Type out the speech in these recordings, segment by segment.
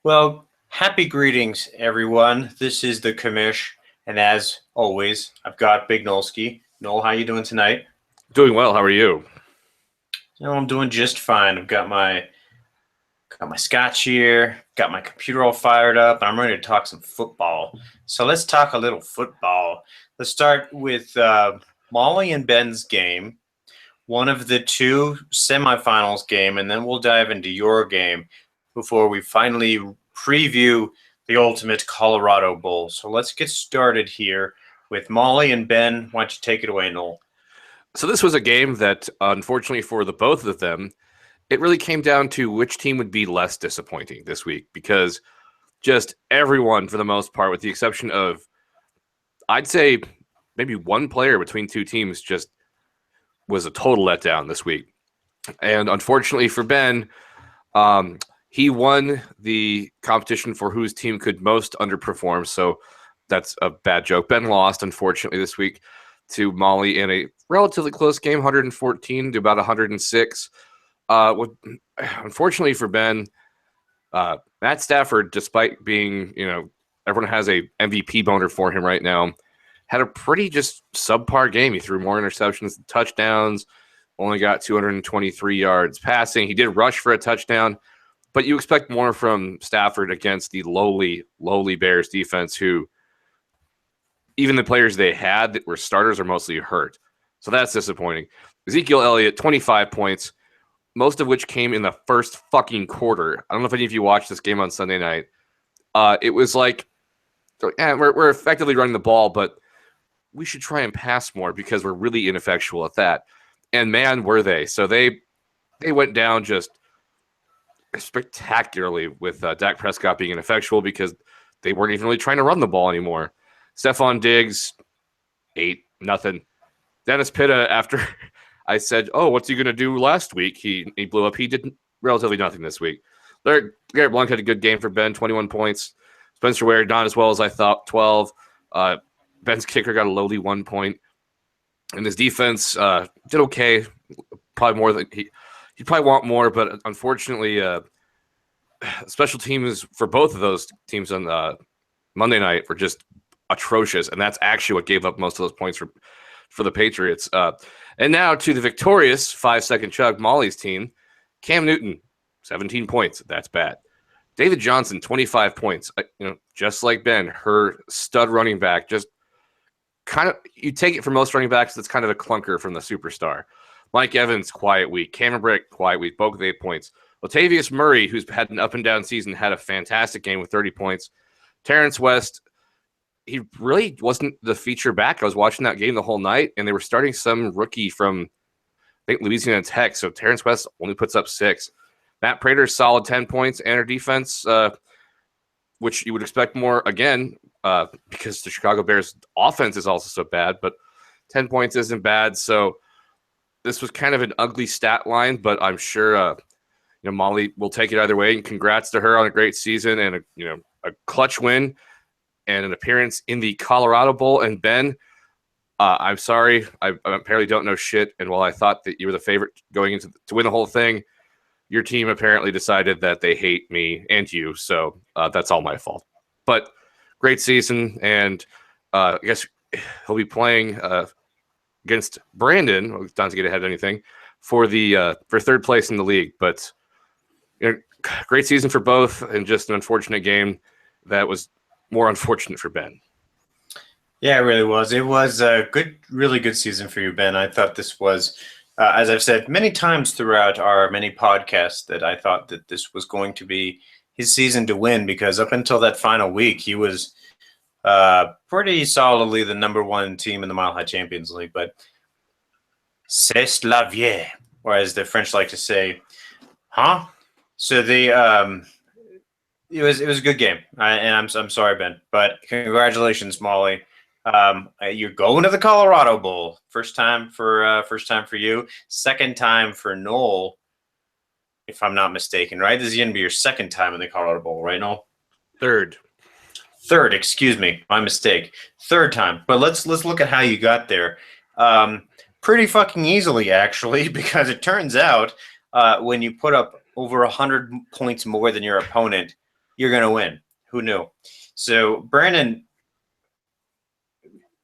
Well, happy greetings, everyone. This is the commish, and as always, I've got Big Nolski. Noel, how you doing tonight? Doing well. How are you? I'm doing just fine. I've got my scotch here, got my computer all fired up, and I'm ready to talk some football. So let's talk a little football. Let's start with Molly and Ben's game, one of the two semifinals game, and then we'll dive into your game before we finally preview the ultimate Colorado Bowl. So let's get started here with Molly and Ben. Why don't you take it away, Noel? So this was a game that, unfortunately for the both of them, it really came down to which team would be less disappointing this week because just everyone, for the most part, with the exception of, I'd say, maybe one player between two teams, just was a total letdown this week. And unfortunately for Ben, he won the competition for whose team could most underperform. So that's a bad joke. Ben lost, unfortunately, this week to Molly in a relatively close game, 114 to about 106. Unfortunately for Ben, Matt Stafford, despite being, everyone has a MVP boner for him right now, had a pretty just subpar game. He threw more interceptions than touchdowns, only got 223 yards passing. He did rush for a touchdown, but you expect more from Stafford against the lowly Bears defense, who even the players they had that were starters are mostly hurt. So that's disappointing. Ezekiel Elliott, 25 points, most of which came in the first fucking quarter. I don't know if any of you watched this game on Sunday night. It was like, we're effectively running the ball, but we should try and pass more because we're really ineffectual at that. And man, were they. So they went down just spectacularly with Dak Prescott being ineffectual because they weren't even really trying to run the ball anymore. Stephon Diggs, 8-0. Dennis Pitta, after I said, oh, what's he going to do last week? He blew up. He did relatively nothing this week. Garrett Blount had a good game for Ben, 21 points. Spencer Ware, not as well as I thought, 12. Ben's kicker got a lowly 1 point. And his defense did okay. Probably more than he'd probably want more, but unfortunately, special teams for both of those teams on Monday night were just atrocious, and that's actually what gave up most of those points for the Patriots. And now to the victorious 5-second chug Molly's team, Cam Newton, 17 points. That's bad. David Johnson, 25 points. Just like Ben, her stud running back, just kind of, you take it from most running backs, that's kind of a clunker from the superstar. Mike Evans, quiet week. Cameron Brick, quiet week, both with 8 points. Latavius Murray, who's had an up-and-down season, had a fantastic game with 30 points. Terrence West, he really wasn't the feature back. I was watching that game the whole night, and they were starting some rookie from, I think, Louisiana Tech. So Terrence West only puts up 6. Matt Prater's solid 10 points, and her defense, which you would expect more, again, because the Chicago Bears offense is also so bad, but 10 points isn't bad. So this was kind of an ugly stat line, but I'm sure Molly will take it either way. And congrats to her on a great season and a clutch win and an appearance in the Colorado Bowl. And Ben, I'm sorry, I apparently don't know shit. And while I thought that you were the favorite going into to win the whole thing, your team apparently decided that they hate me and you. So that's all my fault. But great season, and I guess he'll be playing against Brandon, not to get ahead of anything, for third place in the league. But great season for both, and just an unfortunate game that was more unfortunate for Ben. Yeah, it really was. It was a really good season for you, Ben. I thought this was, as I've said many times throughout our many podcasts, that I thought that this was going to be his season to win, because up until that final week, he was pretty solidly the number one team in the Mile High Champions League. But c'est la vie, or as the French like to say, huh? So it was a good game, and I'm sorry, Ben, but congratulations, Molly. You're going to the Colorado Bowl. First time for you. Second time for Noel, if I'm not mistaken. Right? This is going to be your second time in the Colorado Bowl, right, Noel? Third. Excuse me, my mistake. Third time. But let's look at how you got there. Pretty fucking easily, actually, because it turns out when you put up over 100 points more than your opponent, you're going to win. Who knew? So Brandon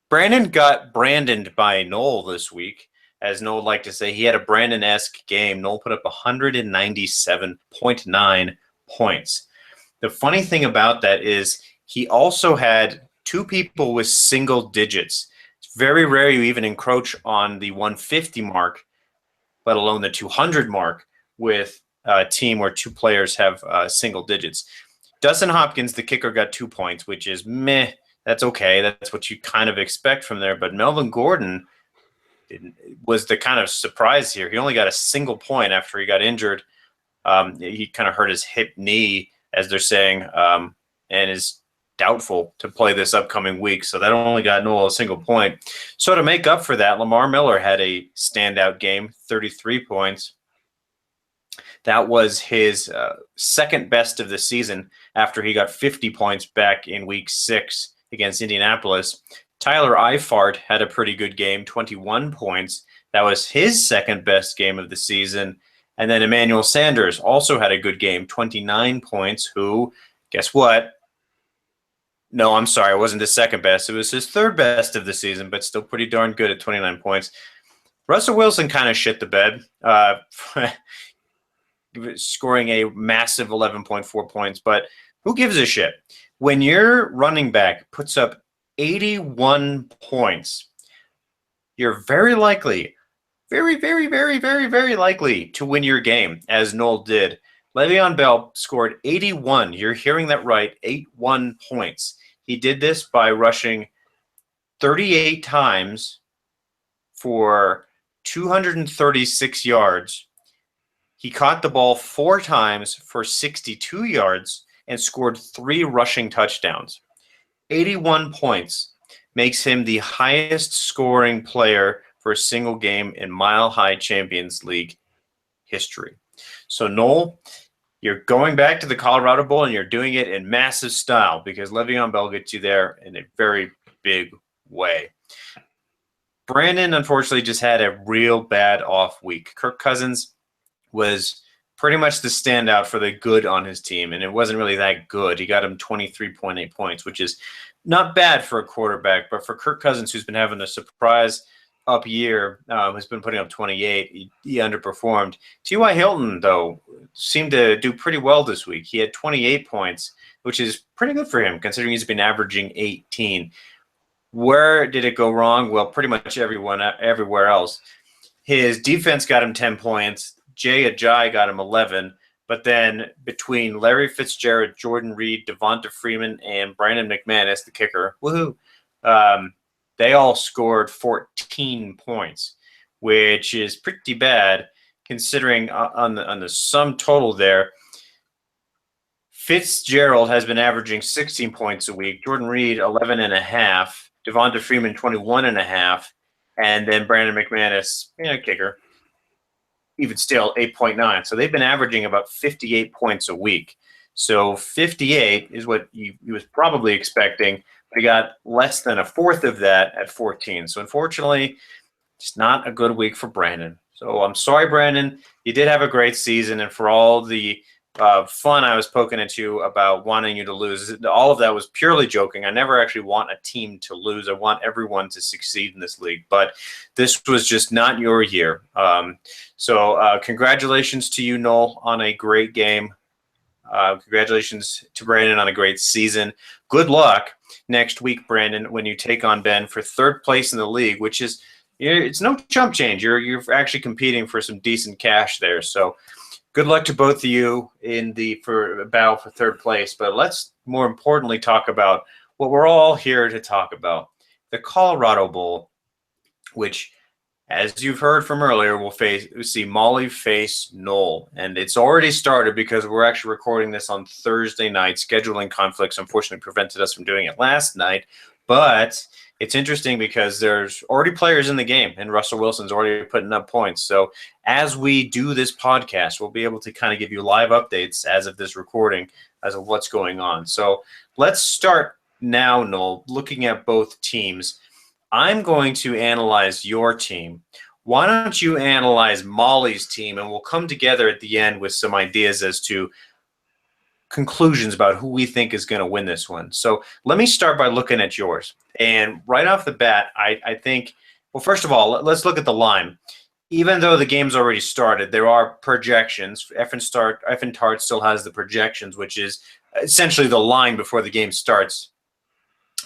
got Brandoned by Noel this week. As Noel would like to say, he had a Brandon-esque game. Noel put up 197.9 points. The funny thing about that is he also had two people with single digits. It's very rare you even encroach on the 150 mark, let alone the 200 mark, with a team where two players have single digits. Dustin Hopkins, the kicker, got 2 points, which is meh. That's okay. That's what you kind of expect from there. But Melvin Gordon was the kind of surprise here. He only got a single point after he got injured. He kind of hurt his hip knee, as they're saying, and is doubtful to play this upcoming week. So that only got Noel a single point. So to make up for that, Lamar Miller had a standout game, 33 points. That was his second best of the season after he got 50 points back in week 6 against Indianapolis. Tyler Eifert had a pretty good game, 21 points. That was his second best game of the season. And then Emmanuel Sanders also had a good game, 29 points, who, guess what? No, I'm sorry, it wasn't his second best. It was his third best of the season, but still pretty darn good at 29 points. Russell Wilson kind of shit the bed, scoring a massive 11.4 points, but who gives a shit? When your running back puts up 81 points, you're very likely, very, very, very, very, very likely to win your game, as Noel did. Le'Veon Bell scored 81. You're hearing that right, 81 points. He did this by rushing 38 times for 236 yards. He caught the ball 4 times for 62 yards and scored 3 rushing touchdowns. 81 points makes him the highest scoring player for a single game in Mile High Champions League history. So, Noel, you're going back to the Colorado Bowl and you're doing it in massive style because Le'Veon Bell gets you there in a very big way. Brandon, unfortunately, just had a real bad off week. Kirk Cousins was pretty much the standout for the good on his team, and it wasn't really that good. He got him 23.8 points, which is not bad for a quarterback, but for Kirk Cousins, who's been having a surprise up year, has been putting up 28, he underperformed. T.Y. Hilton, though, seemed to do pretty well this week. He had 28 points, which is pretty good for him, considering he's been averaging 18. Where did it go wrong? Well, pretty much everywhere else. His defense got him 10 points. Jay Ajayi got him 11. But then between Larry Fitzgerald, Jordan Reed, Devonta Freeman, and Brandon McManus, the kicker, woohoo, they all scored 14 points, which is pretty bad considering on the sum total there. Fitzgerald has been averaging 16 points a week. Jordan Reed, 11.5. Devonta Freeman, 21.5. And then Brandon McManus, kicker, even still 8.9. So they've been averaging about 58 points a week. So 58 is what he was probably expecting. But he got less than a fourth of that at 14. So unfortunately, it's not a good week for Brandon. So I'm sorry, Brandon. You did have a great season, and for all the fun I was poking at you about wanting you to lose, all of that was purely joking. I never actually want a team to lose. I want everyone to succeed in this league, but this was just not your year. So congratulations to you, Noel, on a great game. Congratulations to Brandon on a great season. Good luck next week, Brandon, when you take on Ben for third place in the league, which is, it's no chump change. You're actually competing for some decent cash there. So good luck to both of you in the battle for third place. But let's more importantly talk about what we're all here to talk about, the Colorado Bowl, which, as you've heard from earlier, we'll see Molly face Noel. And it's already started because we're actually recording this on Thursday night. Scheduling conflicts unfortunately prevented us from doing it last night. But it's interesting because there's already players in the game, and Russell Wilson's already putting up points. So as we do this podcast, we'll be able to kind of give you live updates as of this recording as of what's going on. So let's start now, Noel, looking at both teams. I'm going to analyze your team. Why don't you analyze Molly's team, and we'll come together at the end with some ideas as to conclusions about who we think is going to win this one. So let me start by looking at yours. And right off the bat, I think, well, first of all, let's look at the line. Even though the game's already started, there are projections. Effentard still has the projections, which is essentially the line before the game starts.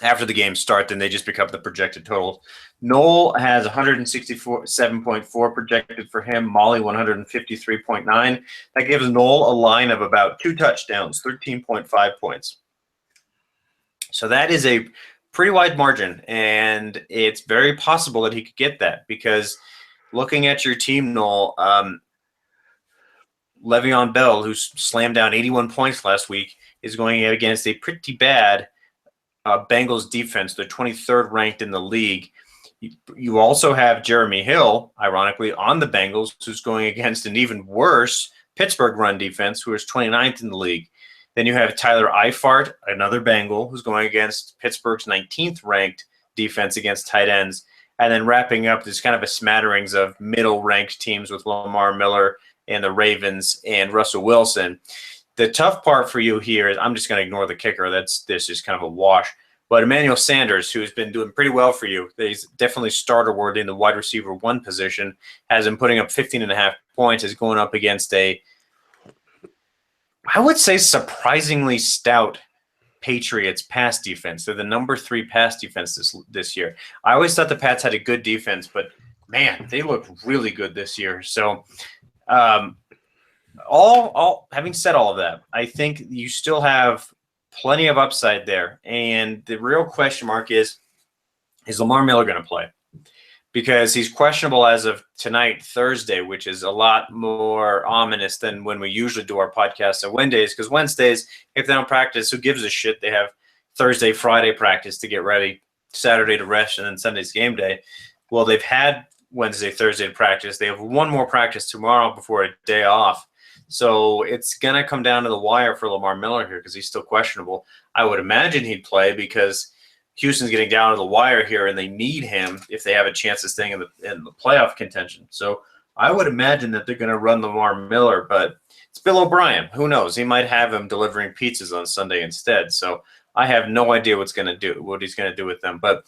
After the game starts, then they just become the projected total. Noel has 167.4 projected for him. Molly 153.9. That gives Noel a line of about 2 touchdowns, 13.5 points. So that is a pretty wide margin, and it's very possible that he could get that because looking at your team, Noel, Le'Veon Bell, who slammed down 81 points last week, is going against a pretty bad Bengals defense. They're 23rd ranked in the league. You also have Jeremy Hill, ironically, on the Bengals, who's going against an even worse Pittsburgh run defense, who is 29th in the league. Then you have Tyler Eifert, another Bengal, who's going against Pittsburgh's 19th ranked defense against tight ends. And then wrapping up, there's kind of a smatterings of middle-ranked teams with Lamar Miller and the Ravens and Russell Wilson. The tough part for you here is I'm just going to ignore the kicker. This is kind of a wash. But Emmanuel Sanders, who's been doing pretty well for you, he's definitely starter worthy in the wide receiver 1 position, has him putting up 15.5 points, is going up against a, I would say, surprisingly stout Patriots pass defense. They're the number 3 pass defense this year. I always thought the Pats had a good defense, but man, they look really good this year. So having said all of that, I think you still have plenty of upside there. And the real question mark is Lamar Miller going to play? Because he's questionable as of tonight, Thursday, which is a lot more ominous than when we usually do our podcasts on Wednesdays. Because Wednesdays, if they don't practice, who gives a shit? They have Thursday, Friday practice to get ready, Saturday to rest, and then Sunday's game day. Well, they've had Wednesday, Thursday to practice. They have one more practice tomorrow before a day off. So it's going to come down to the wire for Lamar Miller here because he's still questionable. I would imagine he'd play because Houston's getting down to the wire here, and they need him if they have a chance of staying in the playoff contention. So I would imagine that they're going to run Lamar Miller, but it's Bill O'Brien. Who knows? He might have him delivering pizzas on Sunday instead. So I have no idea what he's going to do with them. But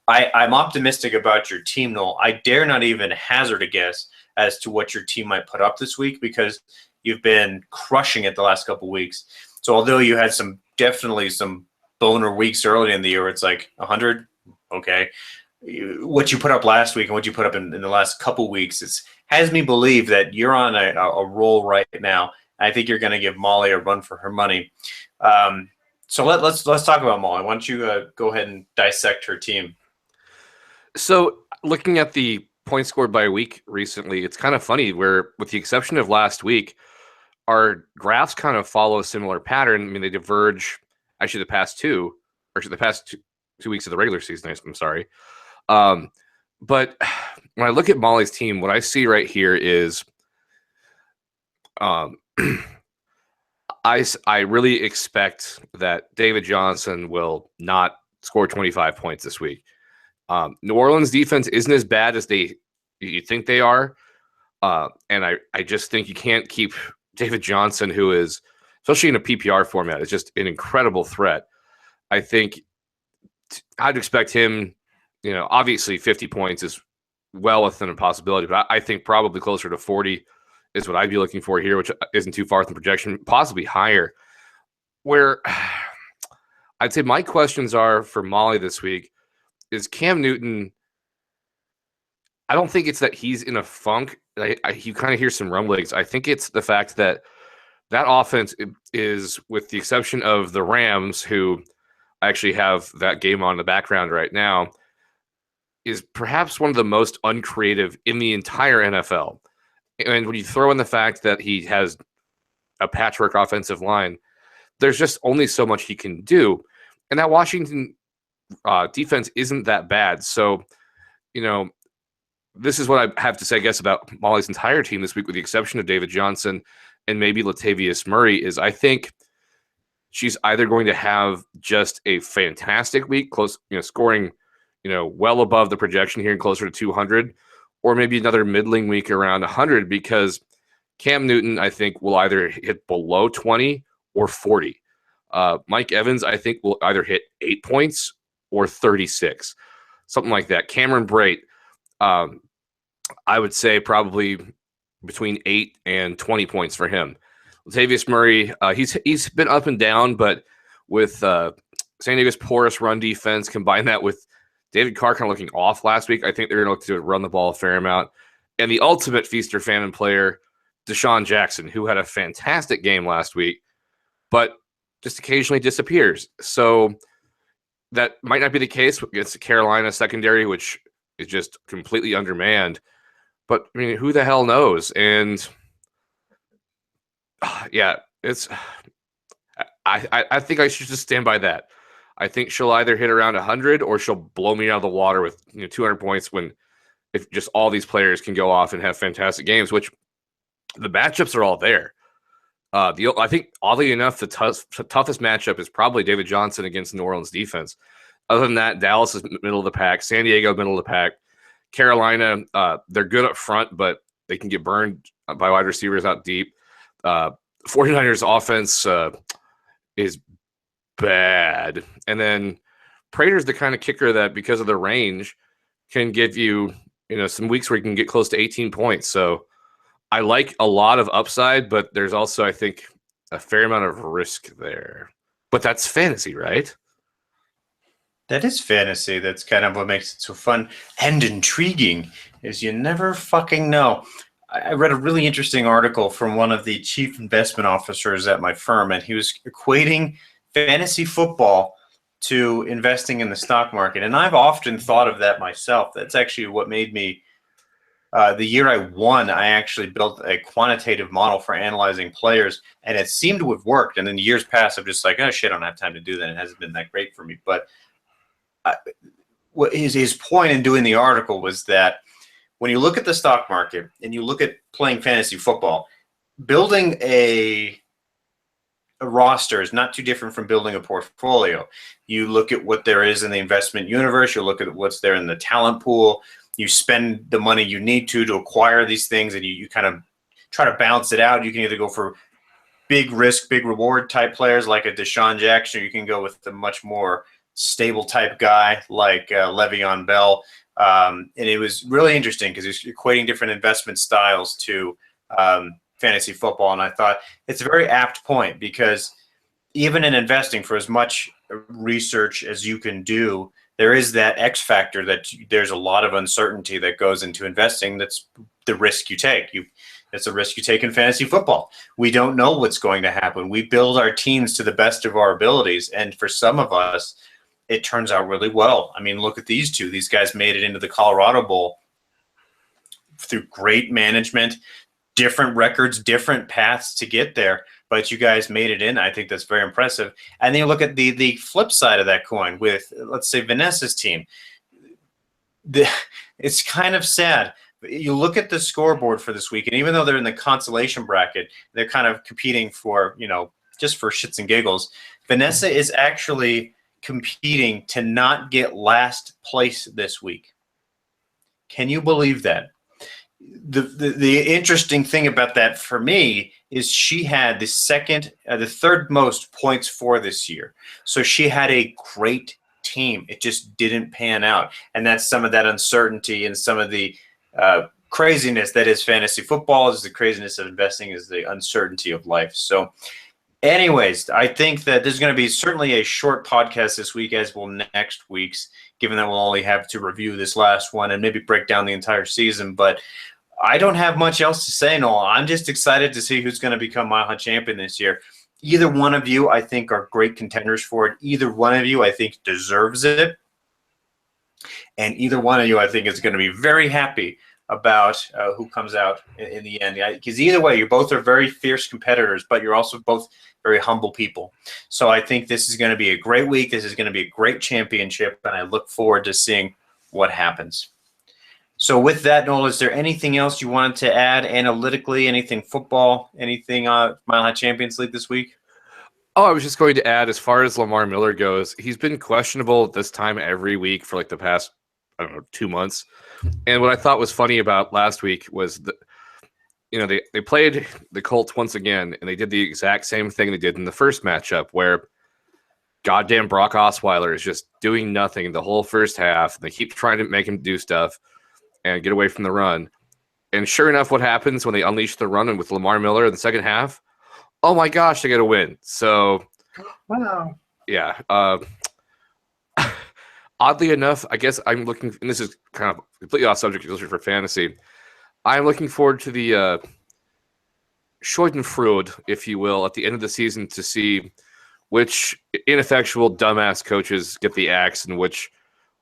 I'm optimistic about your team, Noel. I dare not even hazard a guess as to what your team might put up this week because you've been crushing it the last couple of weeks. So although you had definitely some boner weeks early in the year, it's like 100, okay. What you put up last week and what you put up in the last couple weeks has me believe that you're on a roll right now. I think you're going to give Molly a run for her money. So let's talk about Molly. Why don't you go ahead and dissect her team? So looking at the points scored by week recently, it's kind of funny where, with the exception of last week, our graphs kind of follow a similar pattern. I mean, they diverge actually the past two weeks of the regular season. I'm sorry. But when I look at Molly's team, what I see right here is I really expect that David Johnson will not score 25 points this week. New Orleans defense isn't as bad as you think they are. And I just think you can't keep David Johnson, who is, especially in a PPR format, is just an incredible threat. I think I'd expect him, obviously 50 points is well within a possibility, but I think probably closer to 40 is what I'd be looking for here, which isn't too far from projection, possibly higher. Where I'd say my questions are for Molly this week is Cam Newton. I don't think it's that he's in a funk. You kind of hear some rumblings. I think it's the fact that offense is, with the exception of the Rams, who actually have that game on in the background right now, is perhaps one of the most uncreative in the entire NFL. And when you throw in the fact that he has a patchwork offensive line, there's just only so much he can do. And that Washington defense isn't that bad. So, this is what I have to say, I guess, about Molly's entire team this week, with the exception of David Johnson and maybe Latavius Murray, is I think she's either going to have just a fantastic week, close, scoring, well above the projection here and closer to 200, or maybe another middling week around 100, because Cam Newton, I think, will either hit below 20 or 40. Mike Evans, I think, will either hit 8 points or 36, something like that. Cameron Brate, I would say probably between 8 and 20 points for him. Latavius Murray, he's been up and down, but with San Diego's porous run defense, combine that with David Carr kind of looking off last week, I think they're going to look to run the ball a fair amount. And the ultimate feast or famine player, Deshaun Jackson, who had a fantastic game last week, but just occasionally disappears. So that might not be the case against the Carolina secondary, which is just completely undermanned. But I mean, who the hell knows? And yeah, it's. I think I should just stand by that. I think she'll either hit around 100 or she'll blow me out of the water with 200 points when if just all these players can go off and have fantastic games, which the matchups are all there. I think, oddly enough, the toughest matchup is probably David Johnson against New Orleans defense. Other than that, Dallas is middle of the pack. San Diego, middle of the pack. Carolina, they're good up front, but they can get burned by wide receivers out deep. 49ers offense is bad. And then Prater's the kind of kicker that, because of the range, can give you, some weeks where you can get close to 18 points. So I like a lot of upside, but there's also, I think, a fair amount of risk there. But that's fantasy, right? That is fantasy. That's kind of what makes it so fun and intriguing, is you never fucking know. I read a really interesting article from one of the chief investment officers at my firm, and he was equating fantasy football to investing in the stock market. And I've often thought of that myself. That's actually what made me, the year I won, I actually built a quantitative model for analyzing players, and it seemed to have worked. And then years past, I'm just like, oh shit, I don't have time to do that. It hasn't been that great for me. But what his point in doing the article was that when you look at the stock market and you look at playing fantasy football, building a roster is not too different from building a portfolio. You look at what there is in the investment universe. You look at what's there in the talent pool. You spend the money you need to acquire these things, and you kind of try to balance it out. You can either go for big risk, big reward type players like a Deshaun Jackson, or you can go with the much more stable type guy like Le'Veon Bell. And it was really interesting because he's equating different investment styles to fantasy football. And I thought it's a very apt point, because even in investing, for as much research as you can do, there is that X factor that there's a lot of uncertainty that goes into investing. That's the risk you take. It's a risk you take in fantasy football. We don't know what's going to happen. We build our teams to the best of our abilities. And for some of us, it turns out really well. I mean, look at these two. These guys made it into the Colorado Bowl through great management, different records, different paths to get there, but you guys made it in. I think that's very impressive. And then you look at the flip side of that coin with, let's say, Vanessa's team. It's kind of sad. You look at the scoreboard for this week, and even though they're in the consolation bracket, they're kind of competing for, just for shits and giggles. Vanessa is actually competing to not get last place this week. Can you believe that? The interesting thing about that for me is she had the third most points for this year. So she had a great team. It just didn't pan out. And that's some of that uncertainty and some of the craziness that is fantasy football, is the craziness of investing, is the uncertainty of life. So anyways, I think that there's going to be certainly a short podcast this week, as will next week's, given that we'll only have to review this last one and maybe break down the entire season. But I don't have much else to say, Noel. I'm just excited to see who's going to become Mile High champion this year. Either one of you, I think, are great contenders for it. Either one of you, I think, deserves it. And either one of you, I think, is going to be very happy about who comes out in the end. Because either way, you both are very fierce competitors, but you're also both very humble people. So I think this is going to be a great week. This is going to be a great championship, and I look forward to seeing what happens. So with that, Noel, is there anything else you wanted to add analytically, anything football, anything Mile High Champions League this week? Oh, I was just going to add, as far as Lamar Miller goes, he's been questionable at this time every week for like the past, 2 months. And what I thought was funny about last week was that, they played the Colts once again, and they did the exact same thing they did in the first matchup, where goddamn Brock Osweiler is just doing nothing the whole first half. They keep trying to make him do stuff and get away from the run. And sure enough, what happens when they unleash the run and with Lamar Miller in the second half? Oh my gosh, they get a win. So, Wow. yeah. Oddly enough, I guess I'm looking, and this is kind of completely off subject for fantasy. I'm looking forward to the Schadenfreude, if you will, at the end of the season to see which ineffectual dumbass coaches get the axe and which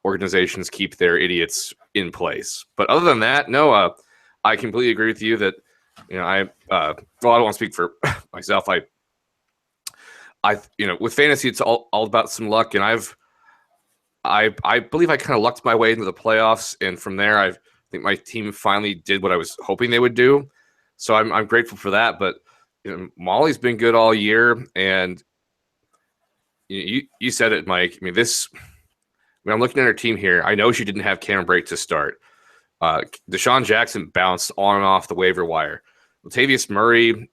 organizations keep their idiots in place. But other than that, no, I completely agree with you that I don't want to speak for myself. With fantasy, it's all about some luck, and I believe I kind of lucked my way into the playoffs, and from there, I think my team finally did what I was hoping they would do. So I'm grateful for that. But Molly's been good all year, and you said it, Mike. I mean, I'm looking at her team here. I know she didn't have Cameron Brate to start. Deshaun Jackson bounced on and off the waiver wire. Latavius Murray,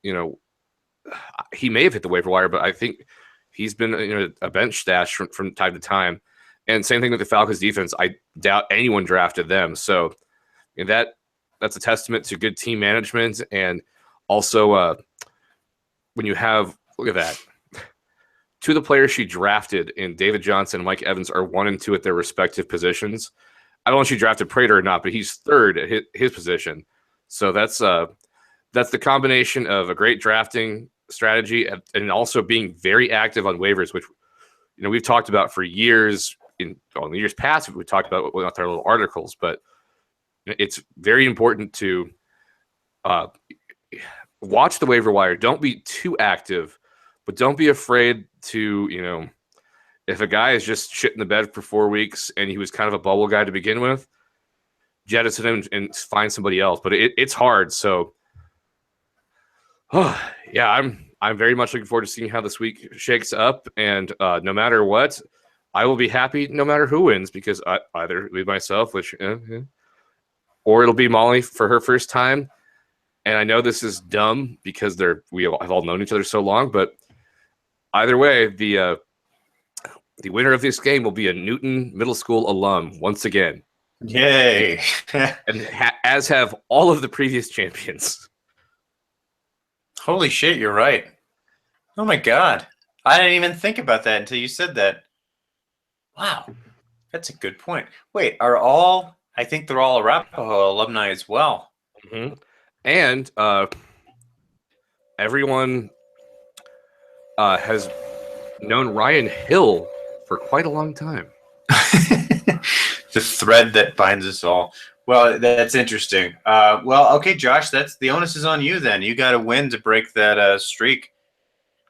he may have hit the waiver wire, but I think he's been a bench stash from time to time. And same thing with the Falcons defense. I doubt anyone drafted them. So that's a testament to good team management. And also when you have, look at that, two of the players she drafted in David Johnson and Mike Evans are 1 and 2 at their respective positions. I don't know if she drafted Prater or not, but he's third at his position. So that's the combination of a great drafting strategy and also being very active on waivers, which we've talked about for years. In the years past, we talked about with our little articles, but it's very important to watch the waiver wire. Don't be too active, but don't be afraid to, if a guy is just shit in the bed for 4 weeks and he was kind of a bubble guy to begin with, jettison him and find somebody else. But it's hard. So, yeah, I'm very much looking forward to seeing how this week shakes up. And no matter what, I will be happy no matter who wins, because either it'll be myself, or it'll be Molly for her first time. And I know this is dumb because we have all known each other so long, but either way, the winner of this game will be a Newton Middle School alum once again. Yay! And as have all of the previous champions. Holy shit, you're right. Oh my god. I didn't even think about that until you said that. Wow. That's a good point. Wait, I think they're all Arapahoe alumni as well. Mm-hmm. And everyone has known Ryan Hill for quite a long time. The thread that binds us all. Well, that's interesting. Okay, Josh, that's the onus is on you then. You got to win to break that streak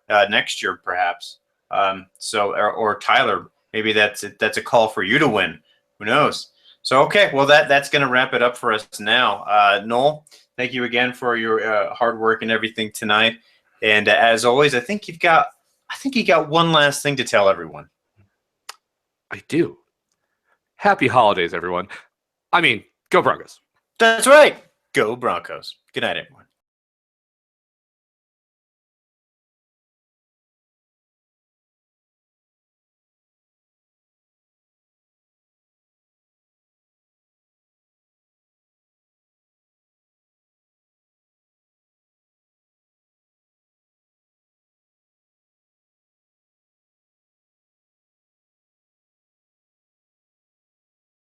next year, perhaps. Or Tyler, maybe that's a call for you to win. Who knows? So, okay, well, that's going to wrap it up for us now. Noel, thank you again for your hard work and everything tonight. And as always, I think you got one last thing to tell everyone. I do. Happy holidays, everyone. I mean, go Broncos. That's right. Go Broncos. Good night, everyone.